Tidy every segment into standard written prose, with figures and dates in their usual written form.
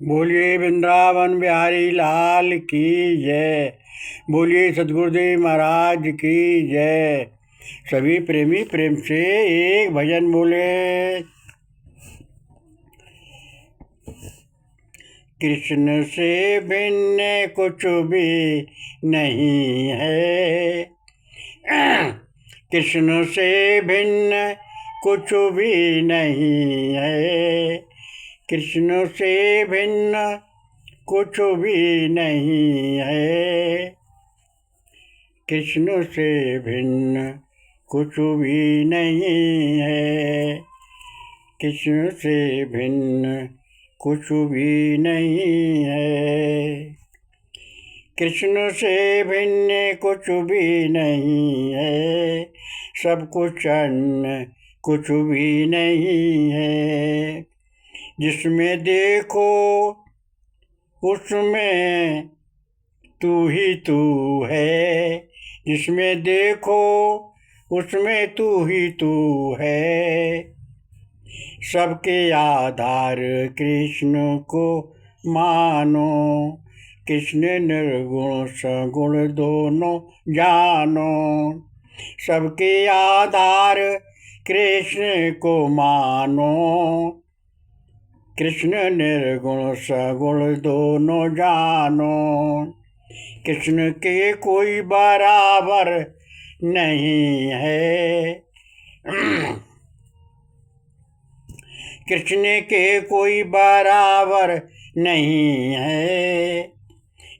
बोलिए वृंदावन बिहारी लाल की जय। बोलिए सदगुरुदेव महाराज की जय। सभी प्रेमी प्रेम से एक भजन बोले। कृष्ण से भिन्न कुछ भी नहीं है। कृष्ण से भिन्न कुछ भी नहीं है। कृष्ण से भिन्न कुछ भी नहीं है। कृष्ण से भिन्न कुछ भी नहीं है। कृष्ण से भिन्न कुछ भी नहीं है। कृष्ण से भिन्न कुछ भी नहीं है। सब कुछ अन्य कुछ भी नहीं है। जिसमें देखो उसमें तू ही तू है। जिसमें देखो उसमें तू ही तू है। सबके आधार कृष्ण को मानो। कृष्ण निर्गुण सगुण दोनों जानो। सबके आधार कृष्ण को मानो। कृष्ण निर्गुण सगुण दोनों जानो। कृष्ण के कोई बराबर नहीं है। कृष्ण के कोई बराबर नहीं है।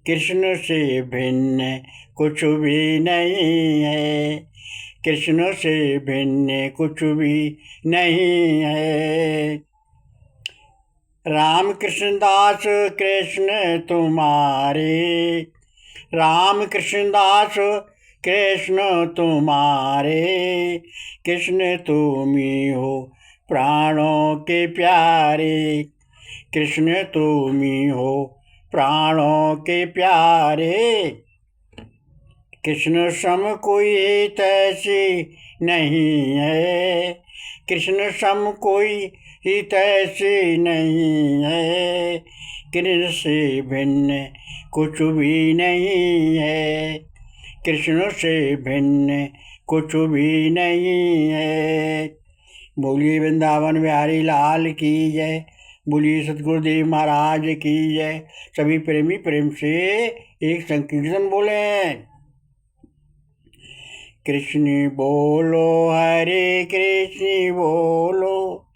कृष्ण से भिन्न कुछ भी नहीं है। कृष्ण से भिन्न कुछ भी नहीं है। राम कृष्ण दास कृष्ण तुम्हारे। राम कृष्ण दास कृष्ण तुम्हारे। कृष्ण तुम ही हो प्राणों के प्यारे। कृष्ण तुम ही हो प्राणों के प्यारे। कृष्ण सम कोई तैसी नहीं है। कृष्ण सम कोई ही तैसी नहीं है। कृष्ण से भिन्न कुछ भी नहीं है। कृष्ण से भिन्न कुछ भी नहीं है। बोलिए वृंदावन बिहारी लाल की जय। बोलिए सतगुरुदेव महाराज की जय। सभी प्रेमी प्रेम से एक संकीर्तन बोले। कृष्ण बोलो हरे कृष्ण बोलो।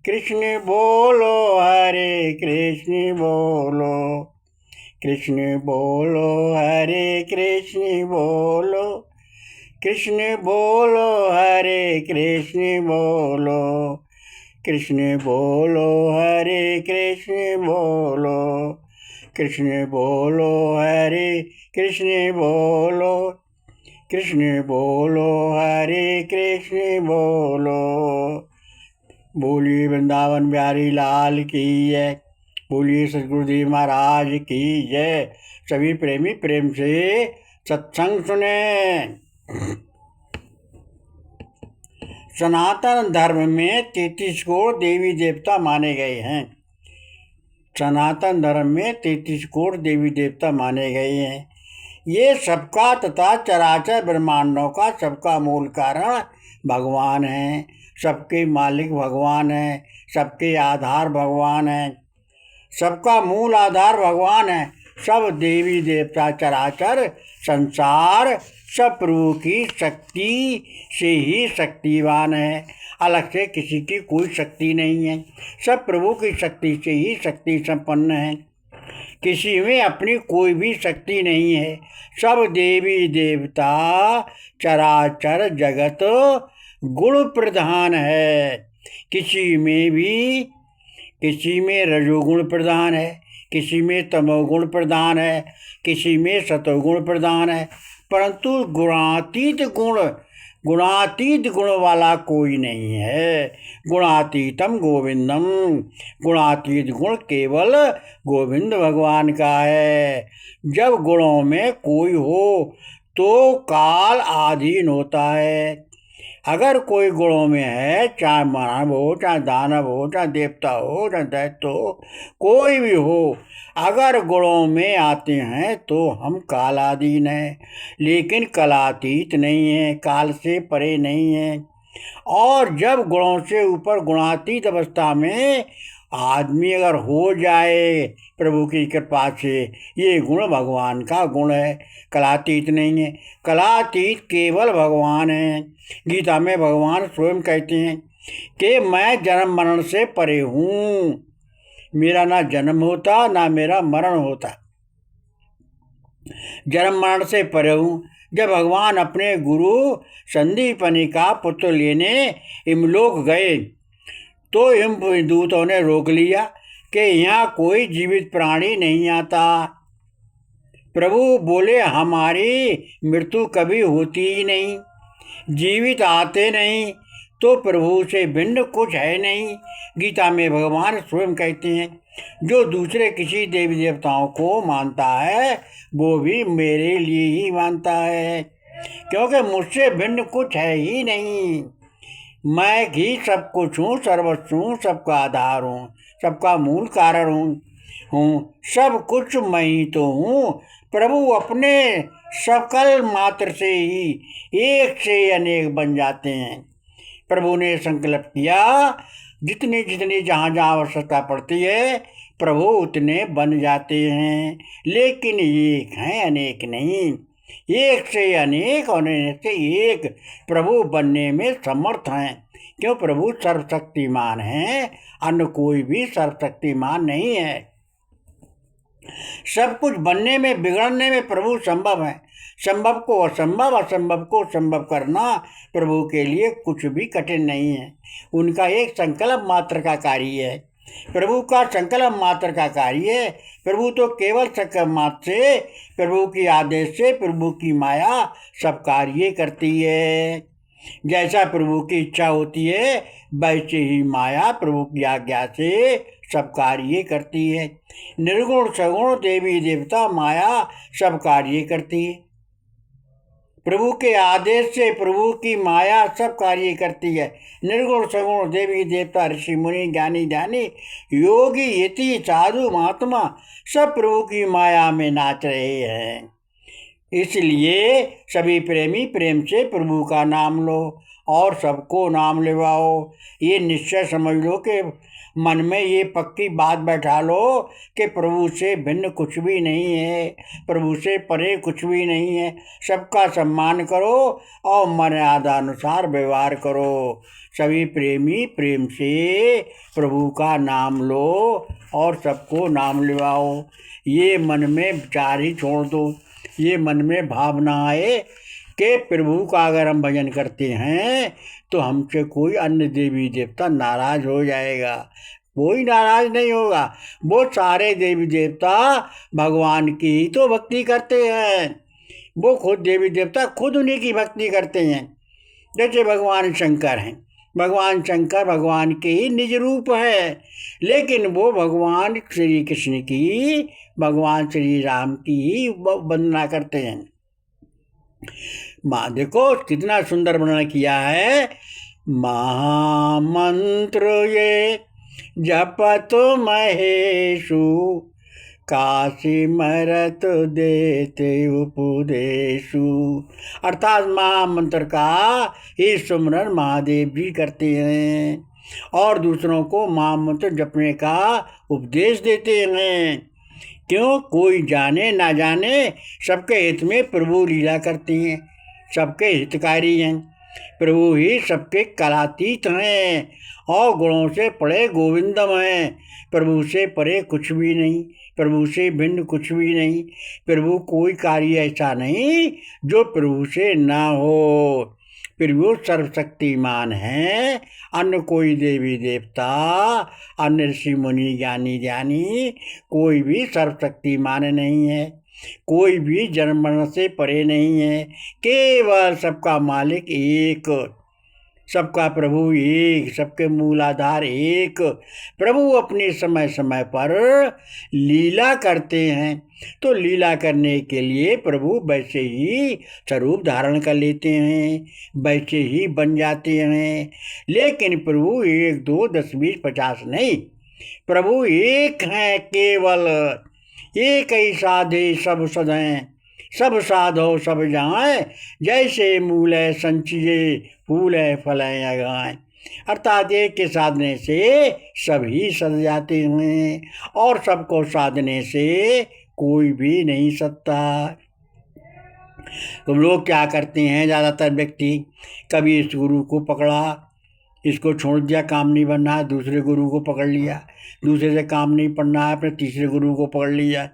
कृष्ण बोलो हरे कृष्ण बोलो। कृष्ण बोलो हरे कृष्ण बोलो। कृष्ण बोलो हरे कृष्ण बोलो। कृष्ण बोलो हरे कृष्ण बोलो। कृष्ण बोलो हरे कृष्ण बोलो। कृष्ण बोलो हरे कृष्ण बोलो। बोलिए वृंदावन बिहारी लाल की जय। बोलिए सतगुरुदेव महाराज की जय। सभी प्रेमी प्रेम से सत्संग सुने। सनातन धर्म में 33 करोड़ देवी देवता माने गए हैं। सनातन धर्म में 33 करोड़ देवी देवता माने गए हैं। ये सबका तथा चराचर ब्रह्मांडों का सबका मूल कारण भगवान है। सबके मालिक भगवान है। सबके आधार भगवान है। सबका मूल आधार भगवान है। सब देवी देवता चराचर संसार सब प्रभु की शक्ति से ही शक्तिवान है। अलग से किसी की कोई शक्ति नहीं है। सब प्रभु की शक्ति से ही शक्ति संपन्न है। किसी में अपनी कोई भी शक्ति नहीं है। सब देवी देवता चराचर जगत गुण प्रधान है। किसी में रजोगुण प्रधान है। किसी में तमोगुण प्रधान है। किसी में सतोगुण प्रधान है। परंतु गुणातीत गुण वाला कोई नहीं है। गुणातीतम गोविंदम। गुणातीत गुण केवल गोविंद भगवान का है। जब गुणों में कोई हो तो काल आधीन होता है। अगर कोई गुणों में है, चाहे मानव हो, चाहे दानव हो, चाहे देवता हो, चाहे दैत्य हो, कोई भी हो, अगर गुणों में आते हैं तो हम कालाधीन हैं, लेकिन कलातीत नहीं है, काल से परे नहीं है। और जब गुणों से ऊपर गुणातीत अवस्था में आदमी अगर हो जाए प्रभु की कृपा से, ये गुण भगवान का गुण है, कलातीत नहीं है। कलातीत केवल भगवान है। गीता में भगवान स्वयं कहते हैं कि मैं जन्म मरण से परे हूँ, मेरा ना जन्म होता ना मेरा मरण होता, जन्म मरण से परे हूँ। जब भगवान अपने गुरु संदीपनी का पुत्र लेने इमलोक गए तो दूतों ने रोक लिया कि यहाँ कोई जीवित प्राणी नहीं आता। प्रभु बोले हमारी मृत्यु कभी होती ही नहीं, जीवित आते नहीं, तो प्रभु से भिन्न कुछ है नहीं। गीता में भगवान स्वयं कहते हैं जो दूसरे किसी देवी देवताओं को मानता है वो भी मेरे लिए ही मानता है, क्योंकि मुझसे भिन्न कुछ है ही नहीं। मैं ही सब कुछ हूँ, सर्वस्व हूँ, सबका आधार हूँ, सबका मूल कारण हूँ, सब कुछ मैं ही तो हूँ। प्रभु अपने सकल मात्र से ही एक से अनेक बन जाते हैं। प्रभु ने संकल्प किया जितनी जितनी जहाँ जहाँ आवश्यकता पड़ती है प्रभु उतने बन जाते हैं, लेकिन एक हैं अनेक नहीं। एक से अनेक और अनेक से एक प्रभु बनने में समर्थ हैं, क्यों प्रभु सर्वशक्तिमान हैं, अन्य कोई भी सर्वशक्तिमान नहीं है। सब कुछ बनने में बिगड़ने में प्रभु संभव है। संभव को असंभव, असंभव को संभव करना प्रभु के लिए कुछ भी कठिन नहीं है। उनका एक संकल्प मात्र का कार्य है, प्रभु का संकल्प मात्र का कार्य है। प्रभु तो केवल संकल्प मात्र से, प्रभु की आदेश से, प्रभु की माया सब कार्य करती है। जैसा प्रभु की इच्छा होती है वैसे ही माया प्रभु की आज्ञा से सब कार्य करती है। निर्गुण सगुण देवी देवता माया सब कार्य करती है। प्रभु के आदेश से प्रभु की माया सब कार्य करती है। निर्गुण सगुण देवी देवता ऋषि मुनि ज्ञानी ध्यानी योगी यति साधु महात्मा सब प्रभु की माया में नाच रहे हैं। इसलिए सभी प्रेमी प्रेम से प्रभु का नाम लो और सबको नाम लेवाओ। ये निश्चय समझ लो कि मन में ये पक्की बात बैठा लो कि प्रभु से भिन्न कुछ भी नहीं है, प्रभु से परे कुछ भी नहीं है। सबका सम्मान करो और मर्यादा अनुसार व्यवहार करो। सभी प्रेमी प्रेम से प्रभु का नाम लो और सबको नाम लेवाओ। ये मन में विचार ही छोड़ दो, ये मन में भावना आए कि प्रभु का अगर हम भजन करते हैं तो हमसे कोई अन्य देवी देवता नाराज हो जाएगा। कोई नाराज नहीं होगा। वो सारे देवी देवता भगवान की ही तो भक्ति करते हैं। वो खुद देवी देवता खुद उन्हीं की भक्ति करते हैं। जैसे भगवान शंकर हैं, भगवान शंकर भगवान के ही निज रूप है, लेकिन वो भगवान श्री कृष्ण की, भगवान श्री राम की ही वंदना करते हैं। माँ देखो कितना सुंदर वर्णन किया है। महामंत्र ये जपत महेशु, काशी मरत देते उपदेशु। अर्थात महामंत्र का ही सुमरन महादेव जी करते हैं और दूसरों को महामंत्र जपने का उपदेश देते हैं। क्यों? कोई जाने ना जाने सबके हित में प्रभु लीला करती हैं, सबके हितकारी हैं। प्रभु ही सबके कलातीत हैं और गुणों से परे गोविंदम हैं। प्रभु से परे कुछ भी नहीं, प्रभु से भिन्न कुछ भी नहीं। प्रभु कोई कार्य ऐसा नहीं जो प्रभु से ना हो। प्रभु सर्वशक्तिमान है। अन्य कोई देवी देवता, अन्य ऋषि मुनि ज्ञानी ध्यानी कोई भी सर्वशक्तिमान नहीं है, कोई भी जन्म मरण से परे नहीं है। केवल सबका मालिक एक सबका प्रभु एक, सबके मूलाधार एक। प्रभु अपने समय समय पर लीला करते हैं, तो लीला करने के लिए प्रभु वैसे ही स्वरूप धारण कर लेते हैं, वैसे ही बन जाते हैं। लेकिन प्रभु 1 2 10 20 50 नहीं, प्रभु एक हैं केवल। एक ही साधे सब सदें, सब साधो सब जाएं, जैसे मूल है संचिए फूल है फल है अगाएं। अर्थात एक के साधने से सभी सध जाते हैं, और सबको साधने से कोई भी नहीं सधता। तो लोग क्या करते हैं, ज़्यादातर व्यक्ति, कभी इस गुरु को पकड़ा, इसको छोड़ दिया, काम नहीं बनना है, दूसरे गुरु को पकड़ लिया, दूसरे से काम नहीं पड़ना है, अपने तीसरे गुरु को पकड़ लिया।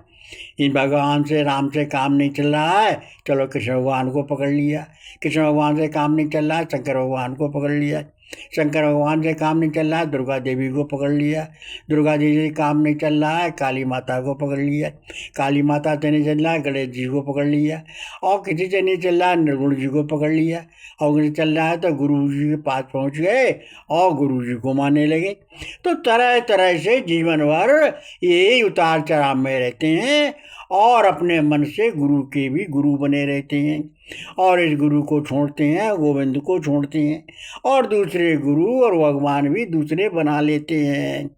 इन भगवान से राम से काम नहीं चल रहा है, चलो कृष्ण भगवान को पकड़ लिया। कृष्ण भगवान से काम नहीं चल रहा है, शंकर भगवान को पकड़ लिया। शंकर भगवान से काम नहीं चल रहा है, दुर्गा देवी को पकड़ लिया। दुर्गा देवी से काम नहीं चल रहा है, काली माता को पकड़ लिया। काली माता से नहीं चल रहा है, गणेश जी को पकड़ लिया। और किसी से नहीं चल रहा है, निर्गुण जी को पकड़ लिया। और नहीं चल रहा है तो गुरु जी के पास पहुंच गए और गुरु जी को मानने लगे। तो तरह तरह से जीवन भर यही उतार चढ़ाव में रहते हैं, और अपने मन से गुरु के भी गुरु बने रहते हैं, और इस गुरु को छोड़ते हैं, गोविंद को छोड़ते हैं, और दूसरे गुरु और भगवान भी दूसरे बना लेते हैं।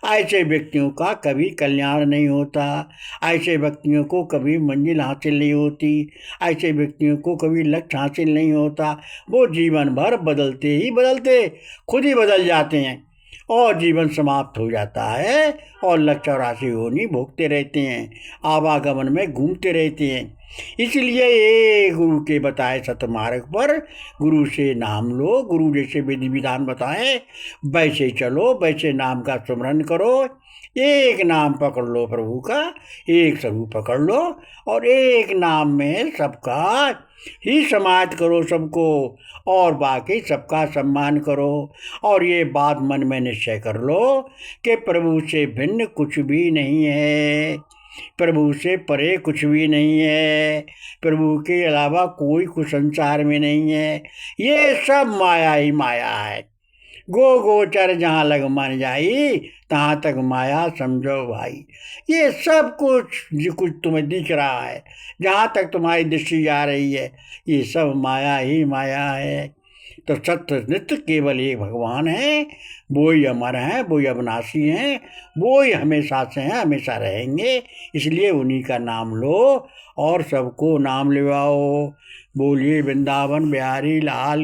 ऐसे व्यक्तियों का कभी कल्याण नहीं होता, ऐसे व्यक्तियों को कभी मंजिल हासिल नहीं होती, ऐसे व्यक्तियों को कभी लक्ष्य हासिल नहीं होता। वो जीवन भर बदलते ही बदलते खुद ही बदल जाते हैं, और जीवन समाप्त हो जाता है, और लक्ष्य और राशि होनी भोगते रहते हैं, आवागमन में घूमते रहते हैं। इसलिए ये गुरु के बताए सतमार्ग पर गुरु से नाम लो, गुरु जैसे विधि विधान बताएं वैसे चलो, वैसे नाम का स्मरण करो। एक नाम पकड़ लो प्रभु का, एक स्वरूप पकड़ लो, और एक नाम में सबका ही समाहित करो सबको, और बाकी सबका सम्मान करो। और ये बात मन में निश्चय कर लो कि प्रभु से भिन्न कुछ भी नहीं है, प्रभु से परे कुछ भी नहीं है, प्रभु के अलावा कोई कुछ संसार में नहीं है। ये सब माया ही माया है। गो गोचर जहाँ लग मन जाई, तहाँ तक माया समझो भाई। ये सब कुछ जो कुछ तुम्हें दिख रहा है, जहाँ तक तुम्हारी दृष्टि जा रही है, ये सब माया ही माया है। तो सत्य नित्य केवल एक भगवान है, वो ही अमर हैं, वो ही अविनाशी हैं, वो ही हमेशा से हैं, हमेशा रहेंगे। इसलिए उन्हीं का नाम लो और सबको नाम लिवाओ। बोलिए वृंदावन बिहारी लाल।